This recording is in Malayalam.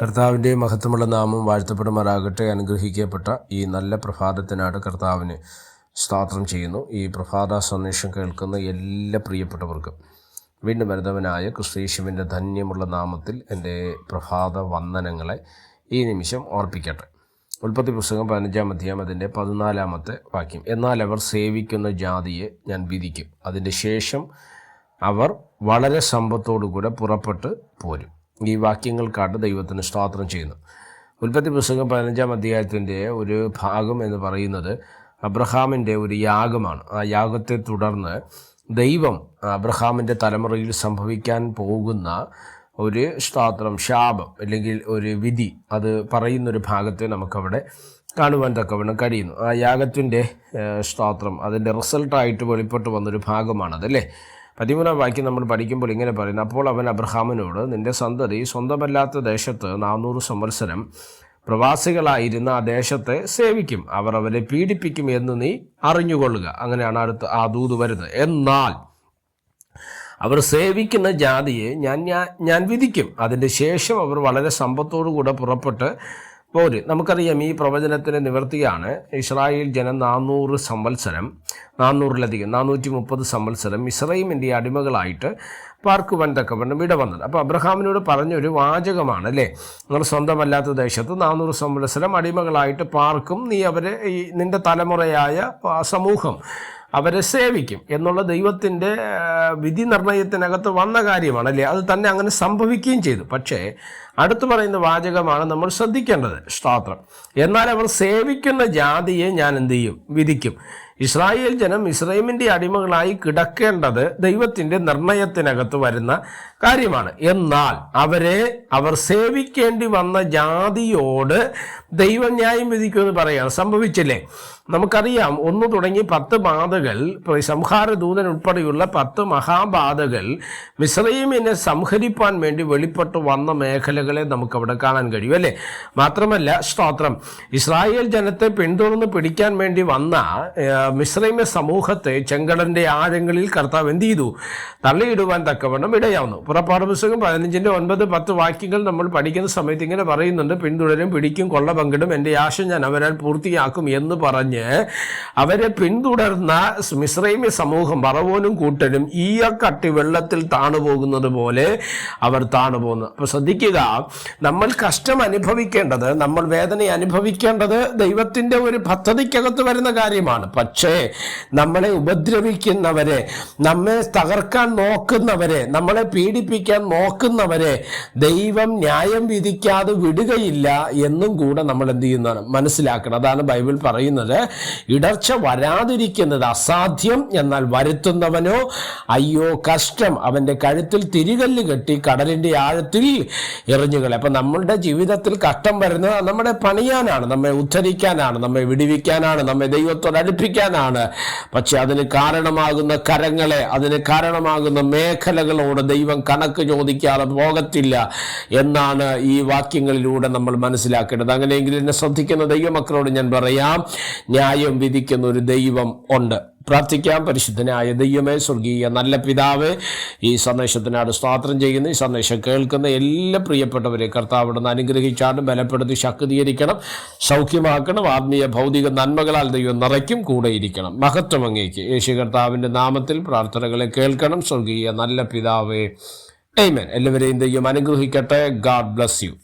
കർത്താവിൻ്റെ മഹത്വമുള്ള നാമം വാഴ്ത്തപ്പെടുമാറാകട്ടെ. അനുഗ്രഹിക്കപ്പെട്ട ഈ നല്ല പ്രഭാതത്തിനായിട്ട് കർത്താവിന് സ്തോത്രം ചെയ്യുന്നു. ഈ പ്രഭാത സന്ദേശം കേൾക്കുന്ന എല്ലാ പ്രിയപ്പെട്ടവർക്കും വീണ്ടും വരുന്നവനായ ക്രിസ്തയേശുവിൻ്റെ ധന്യമുള്ള നാമത്തിൽ എൻ്റെ പ്രഭാത വന്ദനങ്ങളെ ഈ നിമിഷം ഓർപ്പിക്കട്ടെ. ഉൽപ്പത്തി പുസ്തകം 15-ാം അധ്യായം അതിൻ്റെ 14-ാമത്തെ വാക്യം. എന്നാൽ അവർ സേവിക്കുന്ന ജാതിയെ ഞാൻ വിധിക്കും, അതിൻ്റെ ശേഷം അവർ വളരെ സമ്പത്തോടുകൂടെ പുറപ്പെട്ട് പോരും. ഈ വാക്യങ്ങൾക്കാട്ട് ദൈവത്തിന് സ്തോത്രം ചെയ്യുന്നു. ഉൽപ്പത്തി പുസ്തകം 15-ാം അധ്യായത്തിൻ്റെ ഒരു ഭാഗം എന്ന് പറയുന്നത് അബ്രഹാമിൻ്റെ ഒരു യാഗമാണ്. ആ യാഗത്തെ തുടർന്ന് ദൈവം അബ്രഹാമിൻ്റെ തലമുറയിൽ സംഭവിക്കാൻ പോകുന്ന ഒരു സ്തോത്രം, ശാപം അല്ലെങ്കിൽ ഒരു വിധി, അത് പറയുന്നൊരു ഭാഗത്തെ നമുക്കവിടെ കാണുവാൻ തക്കവണ്ണം കഴിയുന്നു. ആ യാഗത്തിൻ്റെ സ്തോത്രം അതിൻ്റെ റിസൾട്ടായിട്ട് വെളിപ്പെട്ട് വന്നൊരു ഭാഗമാണതല്ലേ. 13-ാം വാക്യം നമ്മൾ പഠിക്കുമ്പോൾ ഇങ്ങനെ പറയുന്നു: അപ്പോൾ അവൻ അബ്രഹാമിനോട്, നിന്റെ സന്തതി സ്വന്തമല്ലാത്ത ദേശത്ത് 400 സംവത്സരം പ്രവാസികളായിരുന്ന ആ ദേശത്തെ സേവിക്കും, അവർ അവരെ പീഡിപ്പിക്കും എന്ന് നീ അറിഞ്ഞുകൊള്ളുക. അങ്ങനെയാണ് അടുത്ത ആ ദൂത് വരുന്നത്. എന്നാൽ അവർ സേവിക്കുന്ന ജാതിയെ ഞാൻ വിധിക്കും, അതിൻ്റെ ശേഷം അവർ വളരെ സമ്പത്തോടുകൂടെ പുറപ്പെട്ട് പോര്. നമുക്കറിയാം ഈ പ്രവചനത്തിൻ്റെ നിവൃത്തിയാണ്. ഇസ്രായേൽ ജനം 400 സംവത്സരം, 430 സംവത്സരം ഇസ്രായേലിൻ്റെ അടിമകളായിട്ട് പാർക്കുവാൻ തക്കവണ്ണം ഇടവന്നത്. അപ്പോൾ അബ്രഹാമിനോട് പറഞ്ഞൊരു വാചകമാണ് അല്ലേ, നിങ്ങൾ സ്വന്തമല്ലാത്ത ദേശത്ത് 400 സംവത്സരം അടിമകളായിട്ട് പാർക്കും, നീ അവരെ നിൻ്റെ തലമുറയായ സമൂഹം അവരെ സേവിക്കും എന്നുള്ള ദൈവത്തിൻ്റെ വിധി നിർണയത്തിനകത്ത് വന്ന കാര്യമാണ് അല്ലേ. അത് തന്നെ അങ്ങനെ സംഭവിക്കുകയും ചെയ്തു. പക്ഷേ അടുത്ത് പറയുന്ന വാചകമാണ് നമ്മൾ ശ്രദ്ധിക്കേണ്ടത്. സ്തോത്രം. എന്നാൽ അവർ സേവിക്കുന്ന ജാതിയെ ഞാൻ എന്ത് ചെയ്യും? വിധിക്കും. ഇസ്രായേൽ ജനം ഇസ്രായേലിൻ്റെ അടിമകളായി കിടക്കേണ്ടത് ദൈവത്തിൻ്റെ നിർണയത്തിനകത്ത് വരുന്ന കാര്യമാണ്. എന്നാൽ അവർ സേവിക്കേണ്ടി വന്ന ജാതിയോട് ദൈവം ന്യായം വിധിക്കുമെന്ന് പറയുകയാണ്. സംഭവിച്ചില്ലേ? നമുക്കറിയാം 1 തുടങ്ങി 10 ബാധകൾ, സംഹാരദൂതൻ ഉൾപ്പെടെയുള്ള 10 മഹാബാധകൾ മിസ്രയീമിനെ സംഹരിപ്പാൻ വേണ്ടി വെളിപ്പെട്ടു വന്ന മേഖലകളെ നമുക്കവിടെ കാണാൻ കഴിയും അല്ലേ. മാത്രമല്ല സ്തോത്രം, ഇസ്രായേൽ ജനത്തെ പിന്തുടർന്ന് പിടിക്കാൻ വേണ്ടി വന്ന മിസ്രയീമ സമൂഹത്തെ ചെങ്കടലിൻ്റെ ആഴങ്ങളിൽ കർത്താവ് എന്ത് ചെയ്തു? തള്ളിയിടുവാൻ തക്കവണ്ണം ഇടയാവുന്നു. പുറപ്പാട് പുസ്തകം 15-ന്റെ 9-10 വാക്യങ്ങൾ നമ്മൾ പഠിക്കുന്ന സമയത്ത് ഇങ്ങനെ പറയുന്നുണ്ട്: പിന്തുടരും, പിടിക്കും, കൊള്ള പങ്കിടും, എൻ്റെ ആശ ഞാൻ അവരാൽ പൂർത്തിയാക്കും എന്ന് പറഞ്ഞ് അവരെ പിന്തുടർന്ന മിസ്രയീമ്യ സമൂഹം ഫറവോനും കൂട്ടരും ഈയക്കട്ടി വെള്ളത്തിൽ താണുപോകുന്നത് പോലെ അവർ താണുപോകുന്നു. അപ്പോൾ ശ്രദ്ധിക്കുക, നമ്മൾ കഷ്ടം അനുഭവിക്കേണ്ടത്, നമ്മൾ വേദന അനുഭവിക്കേണ്ടത് ദൈവത്തിൻ്റെ ഒരു പദ്ധതിക്കകത്ത് വരുന്ന കാര്യമാണ്. പക്ഷേ നമ്മളെ ഉപദ്രവിക്കുന്നവരെ, നമ്മെ തകർക്കാൻ നോക്കുന്നവരെ, നമ്മളെ പീഡിപ്പിക്കാൻ നോക്കുന്നവരെ ദൈവം ന്യായം വിധിക്കാതെ വിടുകയില്ല എന്നും കൂടെ നമ്മൾ എന്ത് ചെയ്യുന്നതാണ് മനസ്സിലാക്കണം. അതാണ് ബൈബിൾ പറയുന്നത്: ഇടർച്ച വരാതിരിക്കുന്നത് അസാധ്യം, എന്നാൽ വരുത്തുന്നവനോ അയ്യോ കഷ്ടം. അവൻ്റെ കഴുത്തിൽ തിരികല്ല് കെട്ടി കടലിൻ്റെ ആഴത്തിൽ എറിഞ്ഞുകളെ. അപ്പം നമ്മളുടെ ജീവിതത്തിൽ കഷ്ടം വരുന്നത് നമ്മളെ പണിയാനാണ്, നമ്മെ ഉദ്ധരിക്കാനാണ്, നമ്മെ വിടുവിക്കാനാണ്, നമ്മെ ദൈവത്തോട് അടുപ്പിക്കാനാണ്. പക്ഷെ അതിന് കാരണമാകുന്ന കരങ്ങളെ, അതിന് കാരണമാകുന്ന മേഖലകളോട് ദൈവം കണക്ക് ചോദിക്കാതെ പോകത്തില്ല എന്നാണ് ഈ വാക്യങ്ങളിലൂടെ നമ്മൾ മനസ്സിലാക്കേണ്ടത്. അങ്ങനെയെങ്കിൽ എന്നെ ശ്രദ്ധിക്കുന്ന ദൈവമക്കളോട് ഞാൻ പറയാം, ന്യായം വിധിക്കുന്ന ഒരു ദൈവം ഉണ്ട്. പ്രാർത്ഥിക്കാം. പരിശുദ്ധനായ ദൈവമേ, സ്വർഗീയ നല്ല പിതാവേ, ഈ സന്ദേശത്തിനാണ് സ്തോത്രം ചെയ്യുന്നത്. ഈ സന്ദേശം കേൾക്കുന്ന എല്ലാ പ്രിയപ്പെട്ടവരെ കർത്താവിടുന്ന് അനുഗ്രഹിച്ചാലും ബലപ്പെടുത്തി ശക്തീകരിക്കണം, സൗഖ്യമാക്കണം. ആത്മീയ ഭൗതിക നന്മകളാൽ ദൈവം നിറയ്ക്കും, കൂടെ ഇരിക്കണം. മഹത്വം അങ്ങേക്ക്. യേശു കർത്താവിൻ്റെ നാമത്തിൽ പ്രാർത്ഥനകളെ കേൾക്കണം. സ്വർഗീയ നല്ല പിതാവേ, ആമേൻ. എല്ലാവരെയും ദൈവം അനുഗ്രഹിക്കട്ടെ. God bless you.